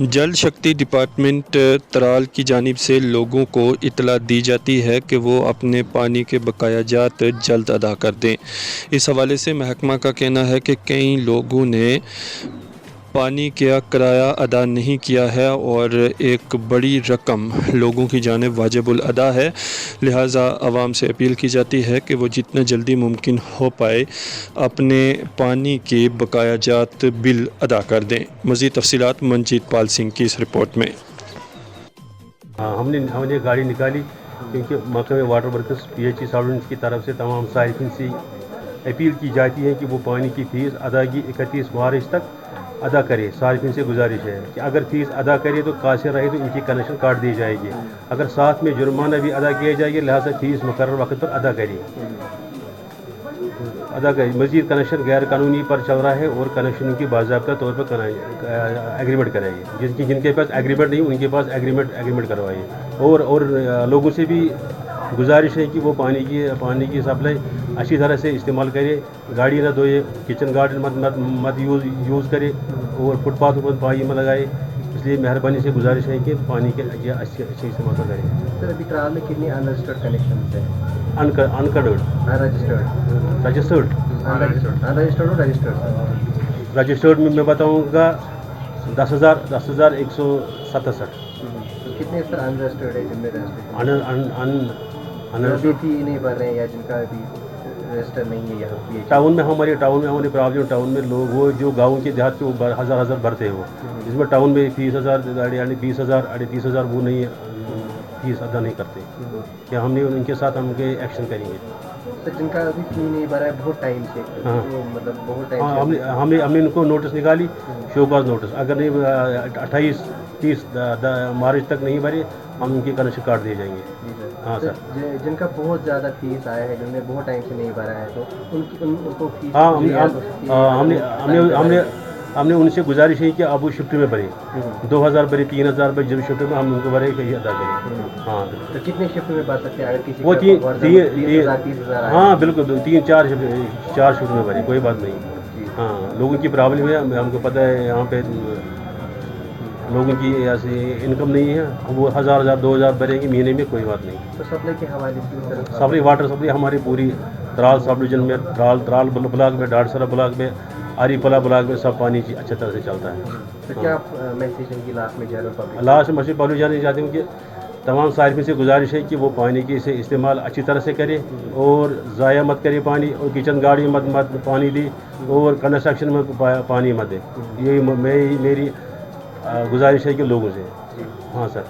Jal Shakti department Tral کی جانب سے لوگوں کو اطلاع دی جاتی ہے کہ وہ اپنے پانی کے بقایا جات جلد ادا کر دیں۔ اس حوالے سے محکمہ کا کہنا ہے کہ کئی لوگوں نے پانی کا کرایہ ادا نہیں کیا ہے اور ایک بڑی رقم لوگوں کی جانب واجب الادا ہے، لہٰذا عوام سے اپیل کی جاتی ہے کہ وہ جتنا جلدی ممکن ہو پائے اپنے پانی کے بقایا جات بل ادا کر دیں۔ مزید تفصیلات منجیت پال سنگھ کی اس رپورٹ میں۔ ہم نے گاڑی نکالی کیونکہ محکمہ واٹر ورکس PHE سالونٹس کی طرف سے تمام صارفین سے اپیل کی جاتی ہے کہ وہ پانی کی فیس ادائیگی 31 مارچ تک ادا کرے۔ صارفین سے گزارش ہے کہ اگر فیس ادا کرے تو قاصر رہے تو ان کی کنیکشن کاٹ دی جائے گی، اگر ساتھ میں جرمانہ بھی ادا کیا جائے گا، لہٰذا فیس مقرر وقت پر ادا کرے۔ مزید کنیکشن غیر قانونی پر چل رہا ہے اور کنیکشن کی باضابطہ طور پر ایگریمنٹ کرائیے، جن کے پاس ایگریمنٹ نہیں ان کے پاس ایگریمنٹ کروائیے، اور لوگوں سے بھی گزارش ہے کہ وہ پانی کی سپلائی اچھی طرح سے استعمال کرے، گاڑی نہ دھوئے، کچن گارڈن مت یوز کرے اور فٹ پاتھ پر پانی مت لگائے۔ اس لیے مہربانی سے گزارش ہے کہ پانی کے اچھے استعمال کریں۔ سر ابھی ترال میں کتنی انرجسٹرڈ کنیکشنز ہیں؟ رجسٹرڈ میں بتاؤں گا 10,167۔ کتنے سر انرجسٹرڈ ہے جن میں رجسٹر ہی نہیں بھر رہے ہیں یا جن کا ابھی رجسٹر نہیں ہے یہاں؟ ٹاؤن میں ہماری پرابلم، ٹاؤن میں لوگ وہ جو گاؤں کے دیہات کے وہ ہزار بھرتے ہیں، وہ اس میں ٹاؤن میں 20,000 یعنی 20,000 30,000 وہ نہیں فیس ادا نہیں کرتے، کیا ہم نے ان کے ساتھ ہم ایکشن کریں گے۔ سر جن کا ابھی فی نہیں بھرا ہے بہت ٹائم سے، مطلب بہت ٹائم سے ہم نے ان کو نوٹس نکالی، شوکاز نوٹس، اگر نہیں 28-30 مارچ تک نہیں بھرے ہم ان کی کنیکشن کاٹ دیے جائیں گے۔ ہاں سر، جن کا بہت زیادہ فیس آیا ہے، جن نے بہت ٹائم سے نہیں بھرا ہے تو ان کو فیس ہم نے ان سے گزارش کی کہ آپ وہ شفٹ میں بھرے، 2,000 بھرے، 3,000 بھرے، جب شفٹ میں ہم ان کو بھرے کہ ادا کریں۔ ہاں تو کتنے شفٹ میں بھر سکتے ہیں اگر کسی وہ 30,000 ہاں بالکل 3-4 شفٹ میں بھرے، کوئی بات نہیں۔ ہاں لوگوں کی پرابلم ہے، ہم کو پتہ ہے یہاں پہ لوگوں کی ایسی انکم نہیں ہے، وہ 1,000 2,000 بھریں گے مہینے میں، کوئی بات نہیں۔ تو سپلائی کے حوالے سے سپلائی واٹر سپلائی ہماری پوری ترال سب ڈویژن میں، ترال بلاک میں، ڈاڑسرا بلاک میں، آری پلا بلاک میں سب پانی اچھی طرح سے چلتا ہے۔ تو کیا میسیج ہے کہ لاسٹ میں جنرل پبلک لاسٹ میں پبلک جانے چاہتے ہوں کہ تمام صارفین سے گزارش ہے کہ وہ پانی کے سے استعمال اچھی طرح سے کرے اور ضائع مت کرے پانی، اور کچن گاڑی مت پانی دے اور کنسٹرکشن میں پانی مت دے، یہی میری گزارش ہے کہ لوگوں سے۔ ہاں سر۔